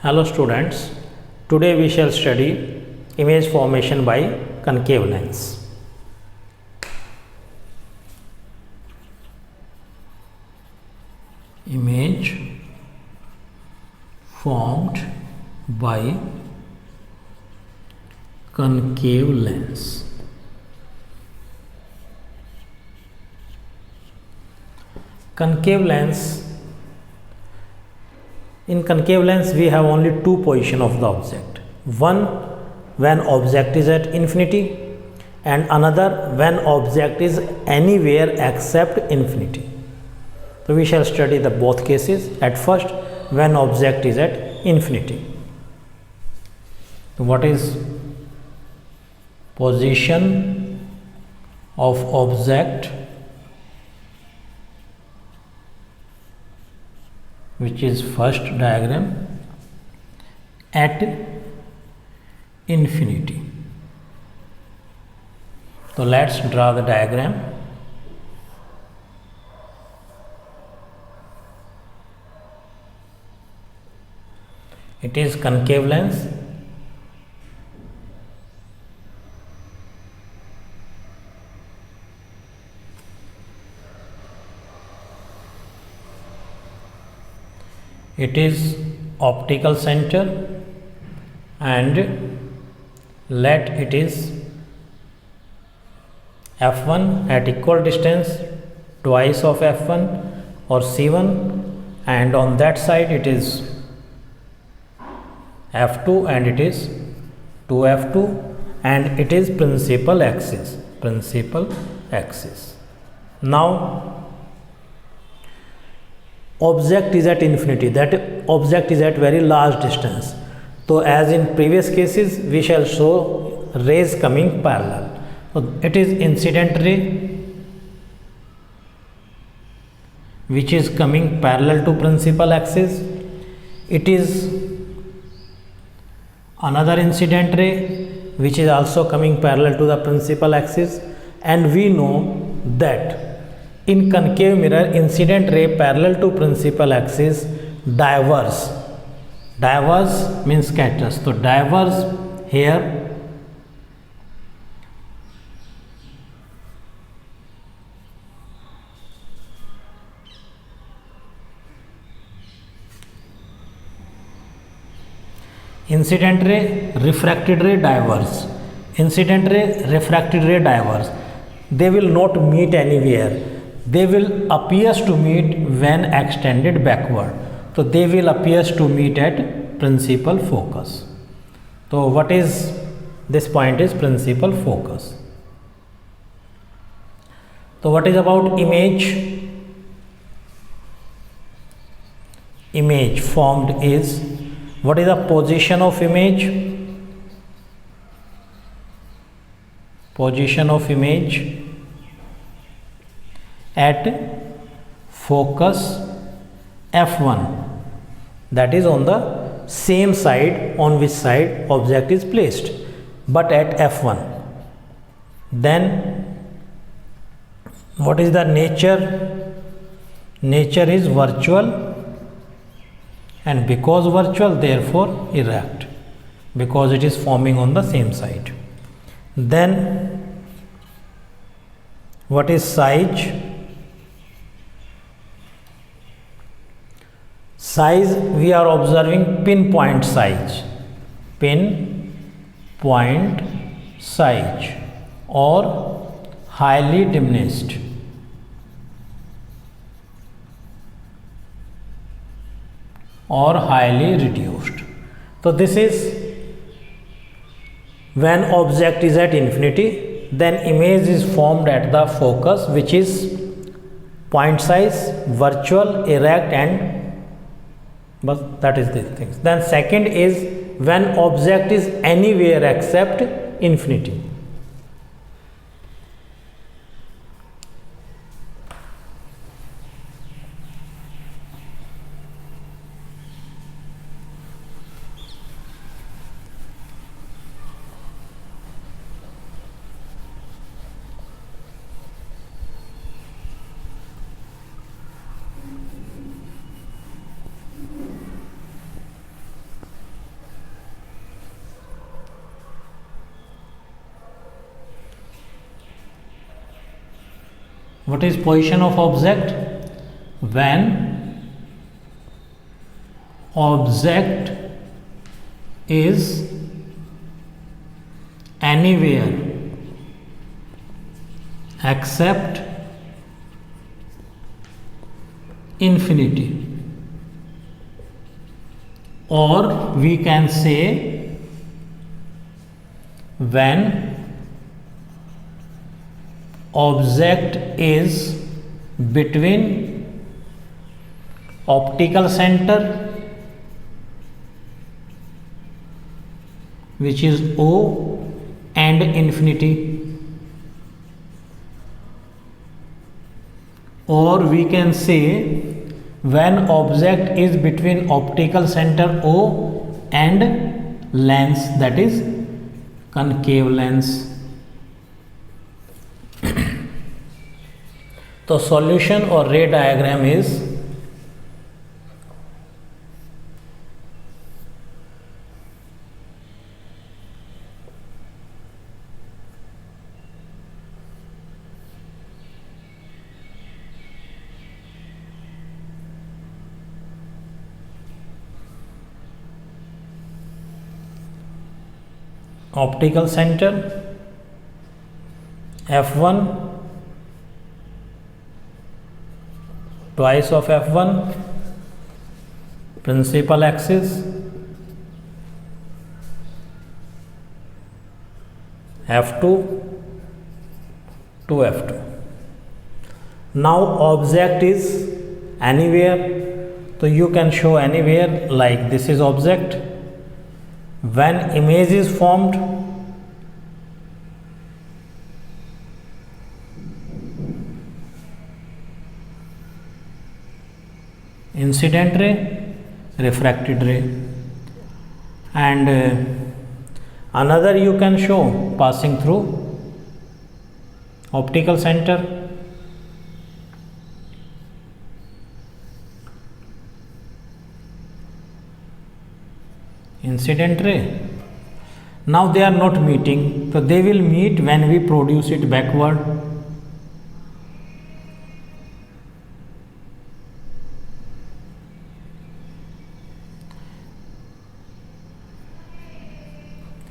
Hello students, today we shall study image formation by concave lens. Image formed by concave lens. Concave lens. In concave lens we have only two positions of the object. One when object is at infinity and another when object is anywhere except infinity. So we shall study the both cases. At first when object is at infinity. So what is position of object which is first diagram at infinity. So let's draw the diagram. It is concave lens. It is optical center and let it is f1 at equal distance twice of f1 or c1, and on that side it is f2 and it is 2f2 and it is principal axis. Now object is at infinity, that object is at very large distance. So as in previous cases we shall show rays coming parallel. So it is incident ray which is coming parallel to principal axis. It is another incident ray which is also coming parallel to the principal axis, and we know that in concave mirror incident ray parallel to principal axis diverge. Diverge means scatters. So diverge here incident ray, refracted ray diverge. Incident ray, refracted ray diverge. They will not meet anywhere. They will appears to meet when extended backward. So they will appears to meet at principal focus. So what is this point is principal focus. So what is about image? Image formed is, what is the position of image? Position of image at focus f1, that is on the same side on which side object is placed, but at f1. Then what is the nature? Nature is virtual, and because virtual therefore erect, because it is forming on the same side. Then what is size? Size, we are observing pinpoint size, pinpoint size or highly diminished. Or highly reduced. So this is when object is at infinity, then image is formed at the focus which is point size, virtual, erect, and but that is the thing. Then second is when object is anywhere except infinity. What is position of object? When object is anywhere except infinity, or we can say when object is between optical center, which is O, and infinity, or we can say when object is between optical center O and lens, that is concave lens. तो solution और रे diagram is optical centre F1 twice of F1, principal axis F2 to F2. Now object is anywhere, so you can show anywhere, like this is object. When image is formed, incident ray, refracted ray, and another you can show passing through optical center, incident ray. Now they are not meeting, so they will meet when we produce it backward.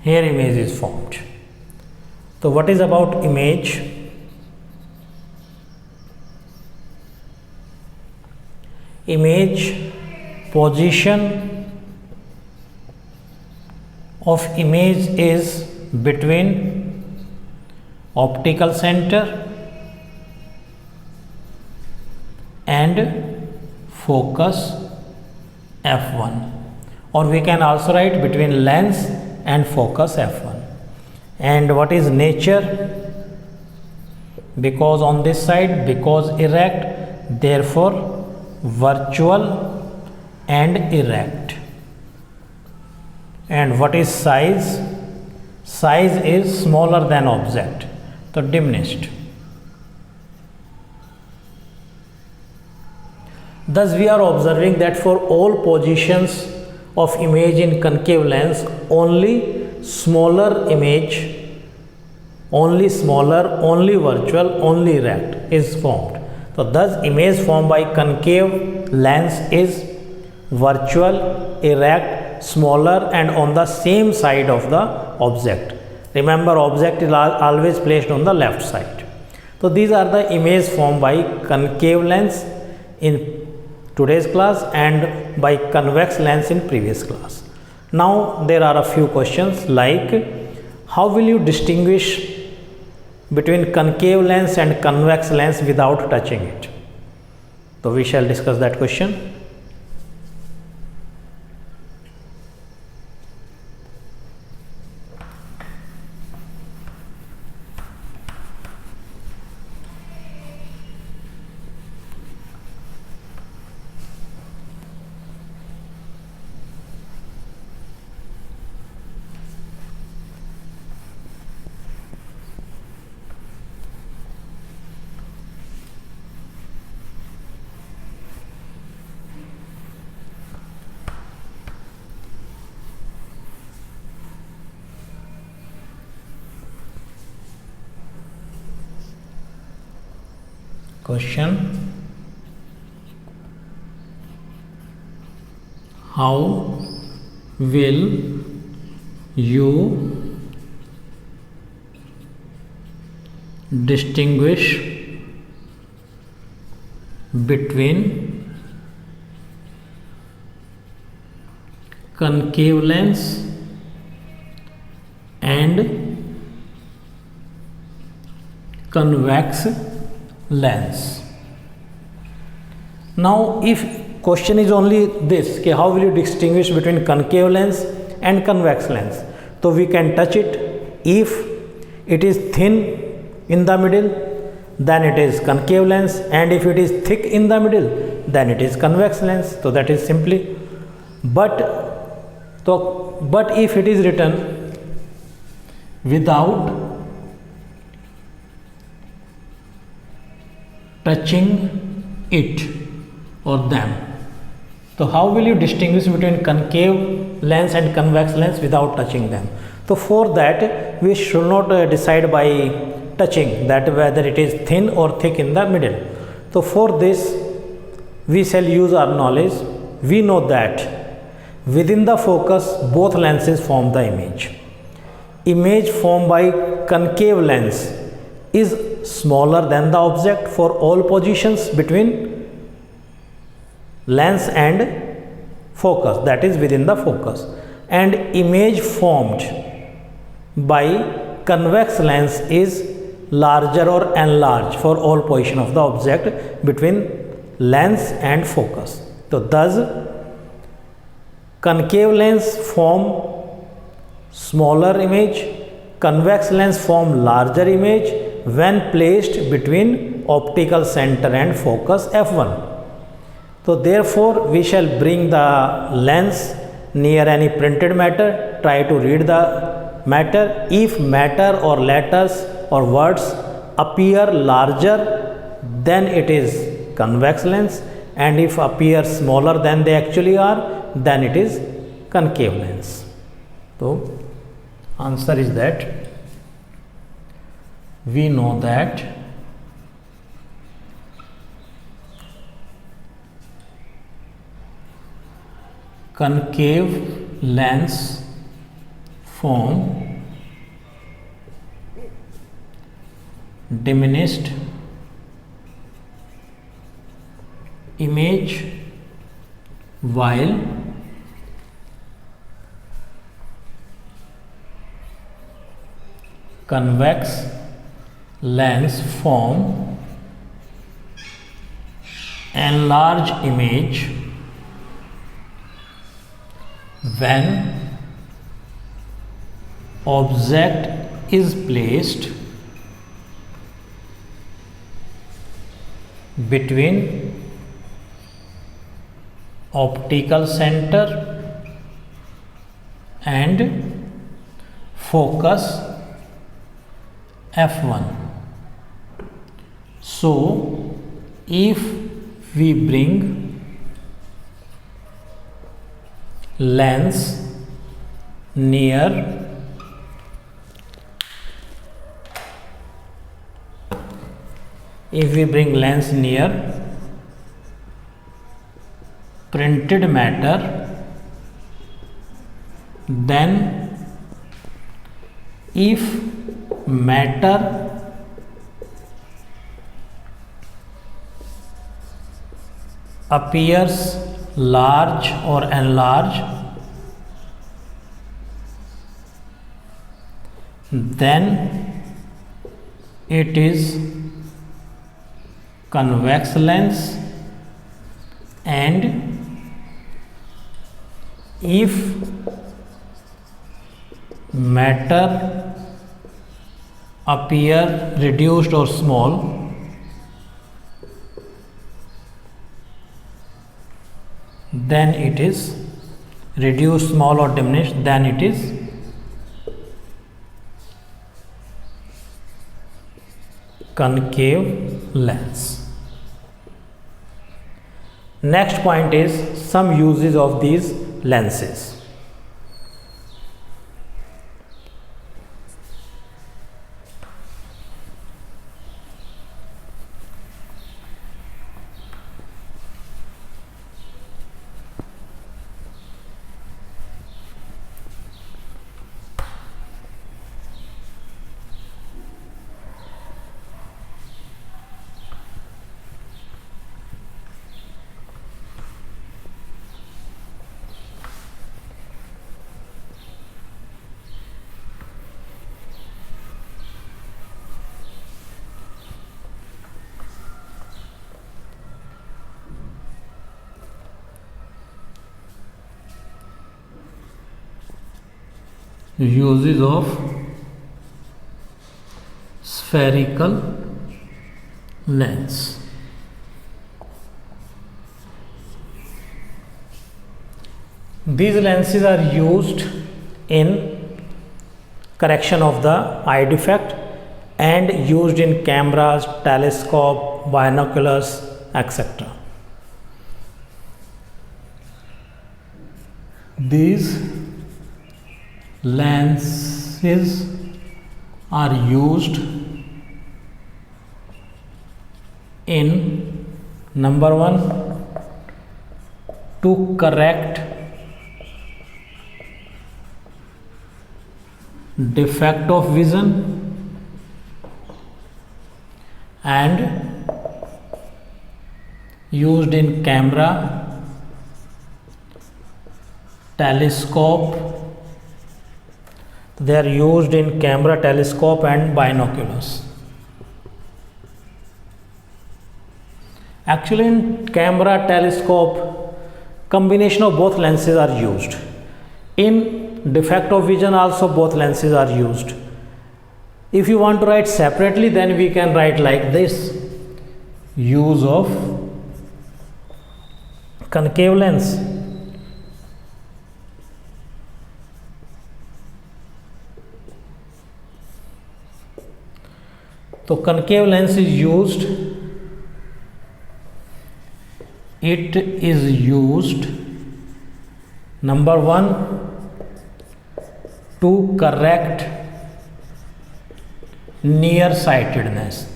Here image is formed. So what is about image? Image position of image is between optical center and focus F1, or we can also write between lens and focus F1. And what is nature? Because on this side, because erect, therefore virtual and erect. And what is size? Size is smaller than object, so diminished. Thus we are observing that for all positions of image in concave lens, only smaller image, only smaller, only virtual, only erect is formed. So thus image formed by concave lens is virtual, erect, smaller, and on the same side of the object. Remember, object is always placed on the left side. So these are the image formed by concave lens in today's class and by convex lens in previous class. Now there are a few questions like, how will you distinguish between concave lens and convex lens without touching it? So we shall discuss that question. Question: how will you distinguish between concave lens and convex lens? Now if question is only this, कि how will you distinguish between concave lens and convex lens, so we can touch it. If it is thin in the middle, then it is concave lens, and if it is thick in the middle, then it is convex lens. So that is simply. But if it is written without touching it or them, so how will you distinguish between concave lens and convex lens without touching them? So for that we should not decide by touching that whether it is thin or thick in the middle. So for this we shall use our knowledge. We know that within the focus both lenses form the image. Image formed by concave lens is smaller than the object for all positions between lens and focus, that is within the focus, and image formed by convex lens is larger or enlarged for all position of the object between lens and focus. So thus concave lens form smaller image, convex lens form larger image when placed between optical center and focus f1. So therefore we shall bring the lens near any printed matter, try to read the matter. If matter or letters or words appear larger, then it is convex lens, and if appear smaller than they actually are, then it is concave lens. So answer is that we know that concave lens form diminished image, while convex lens form enlarged image when object is placed between optical center and focus f1. So if we bring lens near printed matter, then if matter appears large or enlarged, then it is convex lens, and if matter appear reduced or small, then it is reduced, small or diminished, then it is concave lens. Next point is some uses of these lenses. uses of spherical lens. These lenses are used in correction of the eye defect and used in cameras, telescope, binoculars, etc. These lenses are used in number one to correct defect of vision and used in camera, telescope. They are used in camera, telescope and binoculars. Actually in camera, telescope, combination of both lenses are used. In defect of vision also both lenses are used. If you want to write separately, then we can write like this: use of concave lens. So concave lens is used. It is used, number one, to correct nearsightedness.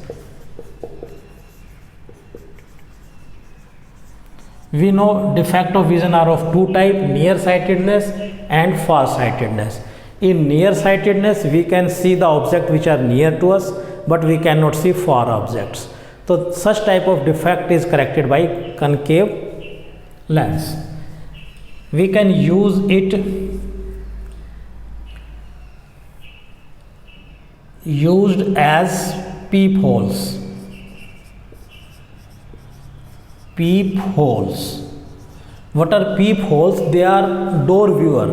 We know defect of vision are of two types: nearsightedness and farsightedness. In nearsightedness, we can see the object which are near to us, but we cannot see far objects. So such type of defect is corrected by concave lens. We can use it used as peepholes. Peepholes. What are peepholes? They are door viewer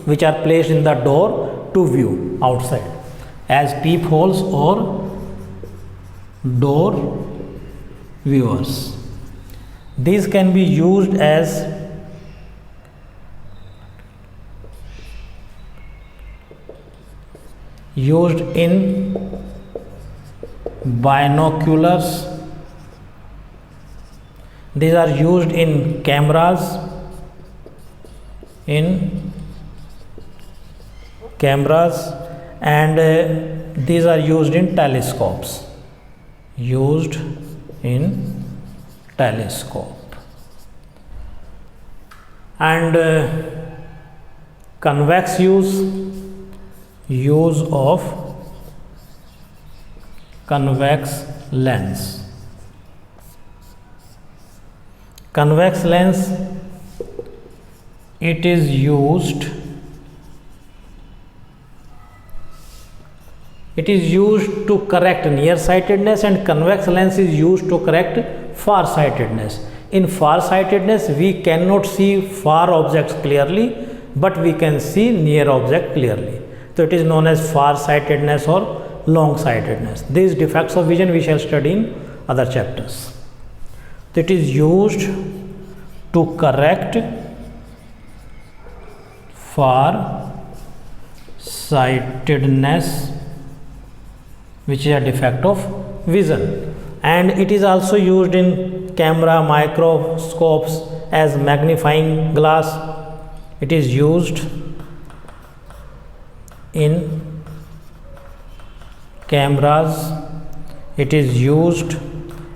which are placed in the door to view outside as peepholes or door viewers. These can be used as in binoculars. These are used in cameras, and these are used in telescopes. Used in telescope. And convex use of convex lens. Convex lens, it is used to correct nearsightedness, and convex lens is used to correct farsightedness. In farsightedness, we cannot see far objects clearly, but we can see near object clearly. So it is known as farsightedness or long-sightedness. These defects of vision we shall study in other chapters. So it is used to correct farsightedness, which is a defect of vision, and it is also used in camera, microscopes as magnifying glass. It is used in cameras. It is used,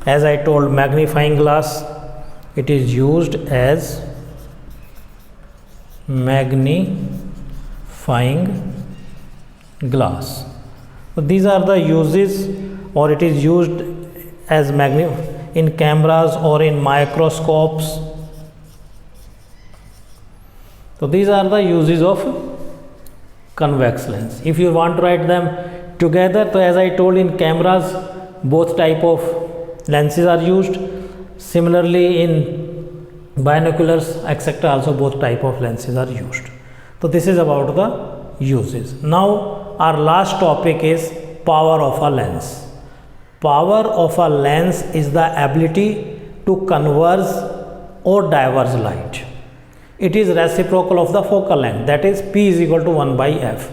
as I told, magnifying glass. It is used as magnifying glass. So these are the uses, or it is used as in cameras or in microscopes. So these are the uses of convex lens. If you want to write them together, so as I told, in cameras both type of lenses are used. Similarly in binoculars etc. also both type of lenses are used. So this is about the uses. Now our last topic is power of a lens. Power of a lens is the ability to converge or diverge light. It is reciprocal of the focal length, that is P is equal to 1 by f.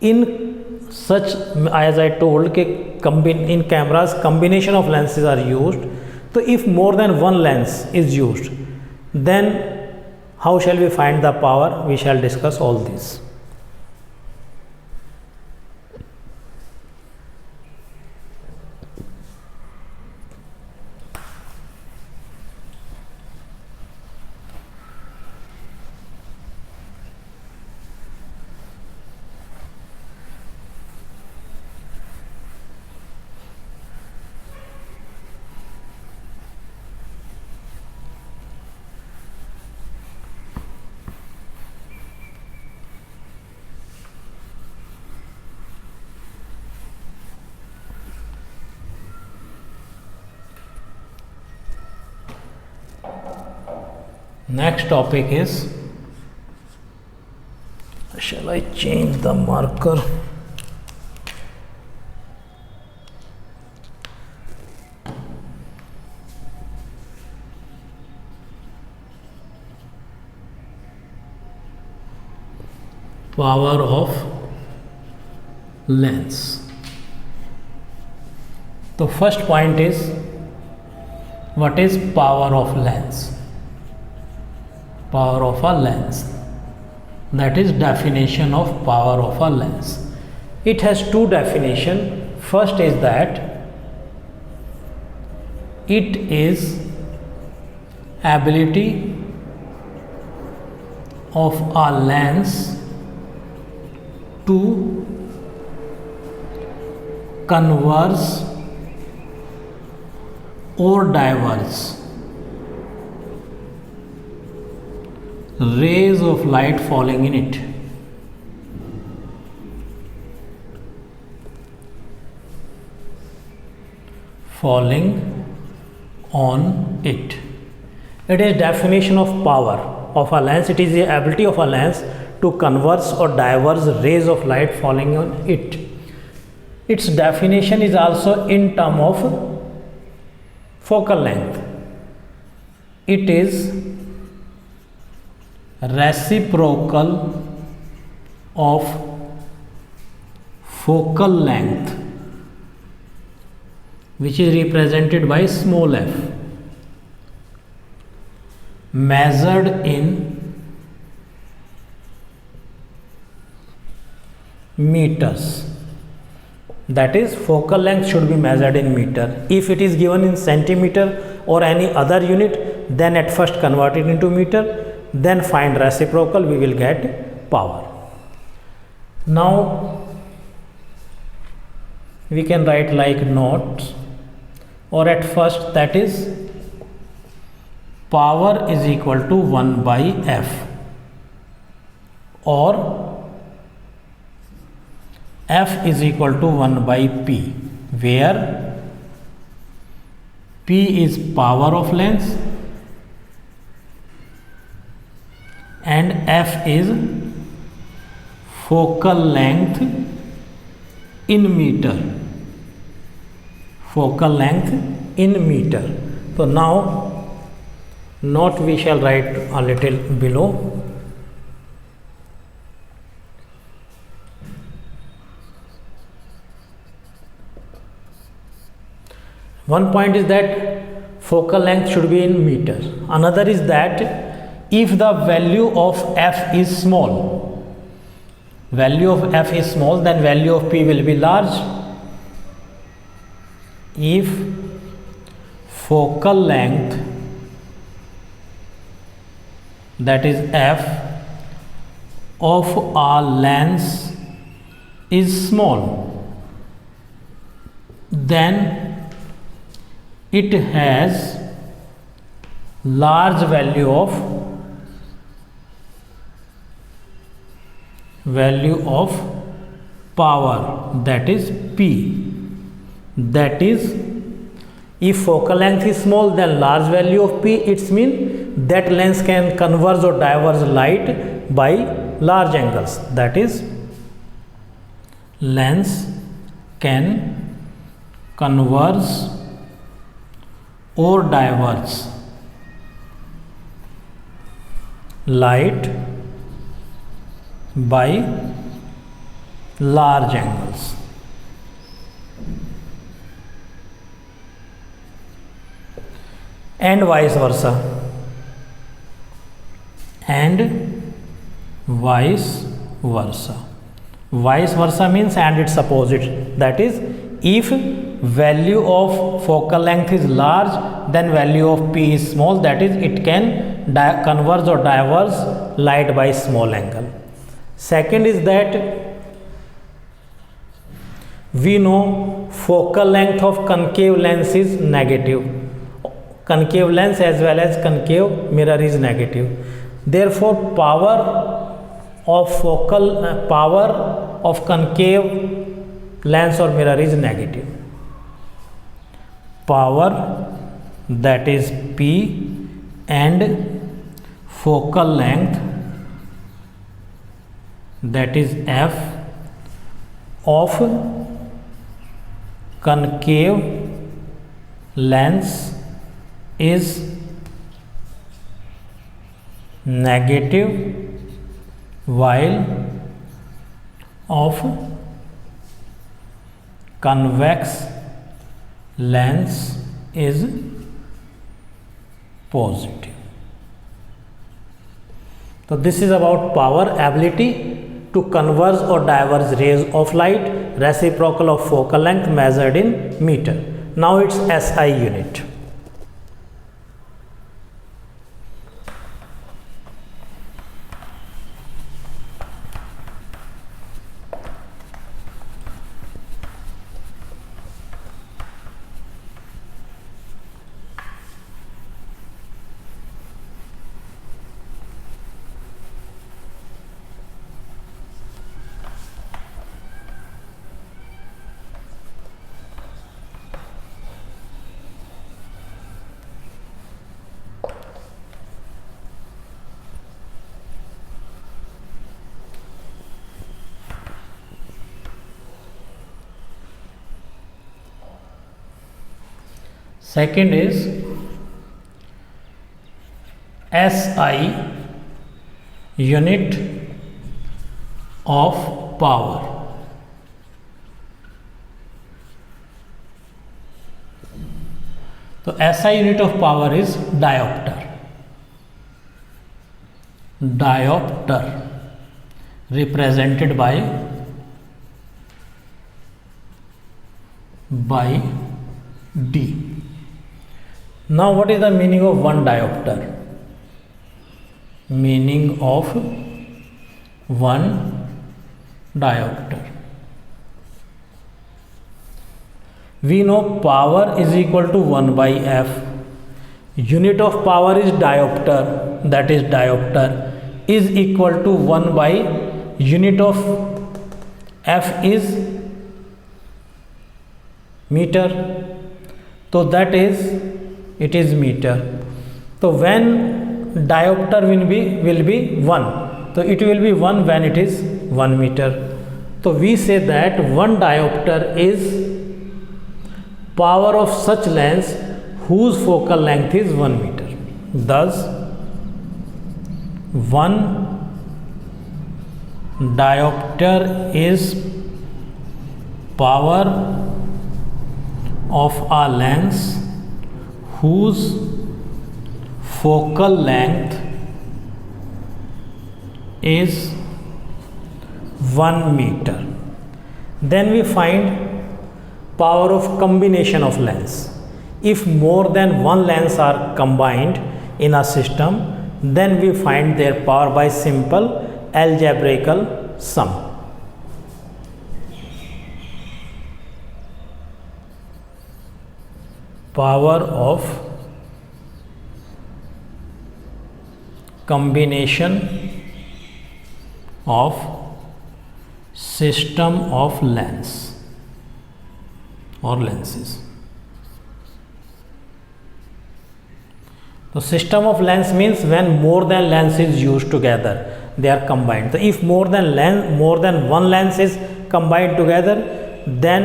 In such, as I told, in cameras combination of lenses are used. So if more than one lens is used, then how shall we find the power? We shall discuss all this. Next topic is, shall I change the marker? Power of lens. The first point is, what is power of lens? Power of a lens, that is definition of power of a lens. It has two definitions. First is that it is ability of a lens to converge or diverge rays of light falling in it. Falling on it. It is definition of power of a lens. It is the ability of a lens to converge or diverge rays of light falling on it. Its definition is also in term of focal length. It is reciprocal of focal length, which is represented by small f, measured in meters. That is, focal length should be measured in meter. If it is given in centimeter or any other unit, then at first convert it into meter, then find reciprocal, we will get power. Now we can write like notes, or at first, that is power is equal to 1 by f, or f is equal to 1 by p, where p is power of lens and f is focal length in meter. Focal length in meter. So now note we shall write a little below. One point is that focal length should be in meter. Another is that if the value of f is small, then value of p will be large. If focal length, that is f, of a lens is small, then it has large value of power, that is P. That is, if focal length is small, then large value of P, it means that lens can converge or diverge light by large angles, that is lens can converge or diverge light by large angles. And vice versa. And vice versa. Vice versa means and its opposite. That is, if value of focal length is large, then value of p is small. That is, it can converge or diverge light by small angle. Second is that we know focal length of concave lens is negative. Concave lens as well as concave mirror is negative. Therefore, power of concave lens or mirror is negative. Power, that is P, and focal length, that is F, of concave lens is negative, while of convex lens is positive. So this is about power, ability to converge or diverge rays of light, reciprocal of focal length measured in meter. Now it's SI unit. Second is SI unit of power. So SI unit of power is diopter. Diopter represented by D. Now what is the meaning of one diopter? Meaning of one diopter. We know power is equal to 1 by F. Unit of power is diopter, that is diopter is equal to 1 by unit of F is meter. So that is, it is meter. So when diopter will be 1, so it will be 1 when it is 1 meter. So we say that one diopter is power of such lens whose focal length is 1 meter. Thus, one diopter is power of a lens whose focal length is 1 meter. Then we find power of combination of lens. If more than one lens are combined in a system, then we find their power by simple algebraical sum. Power of combination of system of lens or lenses. The system of lens means when more than lens is used together, they are combined. So if more than one lens is combined together, then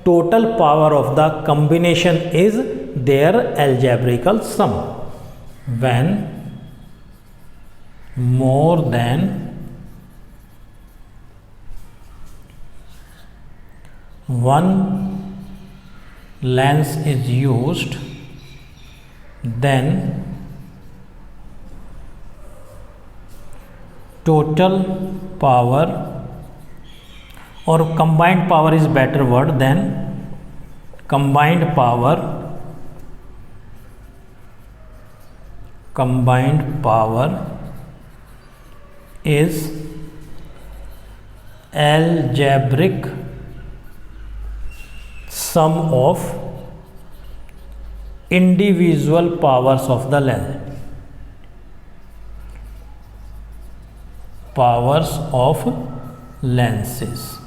total power of the combination is their algebraical sum. When more than one lens is used, then total power, or combined power is better word than combined power is algebraic sum of individual powers of the lens. Powers of lenses,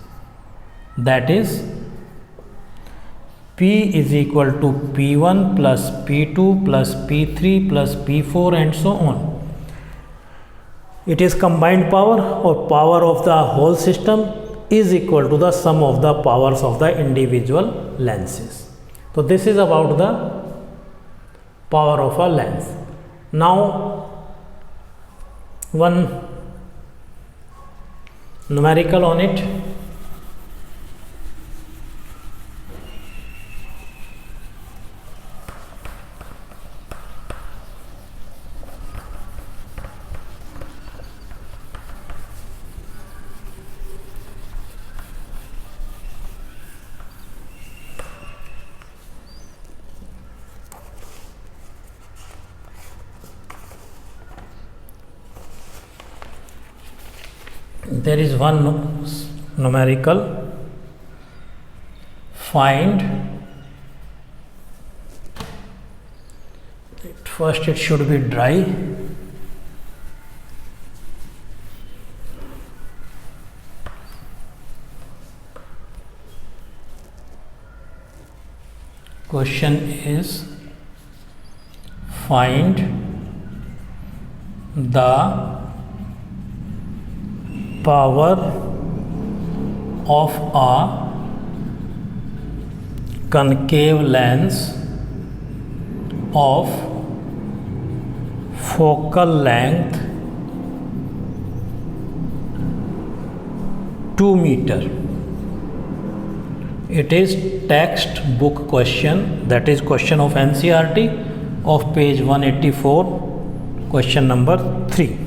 that is P is equal to P1 plus P2 plus P3 plus P4 and so on. It is combined power, or power of the whole system is equal to the sum of the powers of the individual lenses. So this is about the power of a lens. Now one numerical on it. There is one numerical, find, first it should be dry, question is find the power of a concave lens of focal length 2 meter. It is textbook question, that is question of NCERT of page 184, question number 3.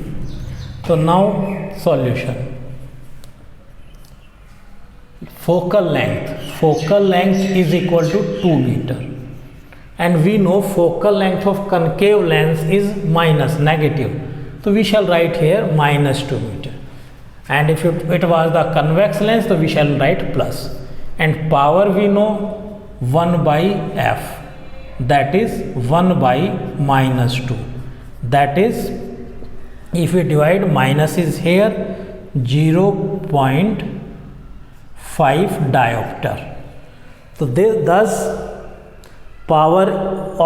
So now solution. Focal length is equal to 2 meter, and we know focal length of concave lens is negative, so we shall write here -2 meter, and if it was the convex lens, so we shall write plus, and power we know 1 by f, that is 1 by -2, that is if we divide, minus is here, 0.5 diopter. So thus power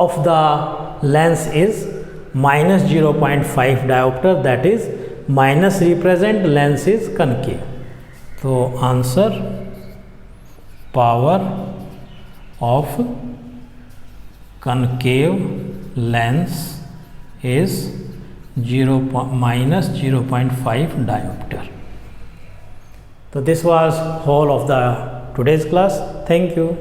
of the lens is minus 0.5 diopter, that is minus represent lens is concave. So answer, power of concave lens is minus 0.5 diopter. So this was whole of the today's class. Thank you.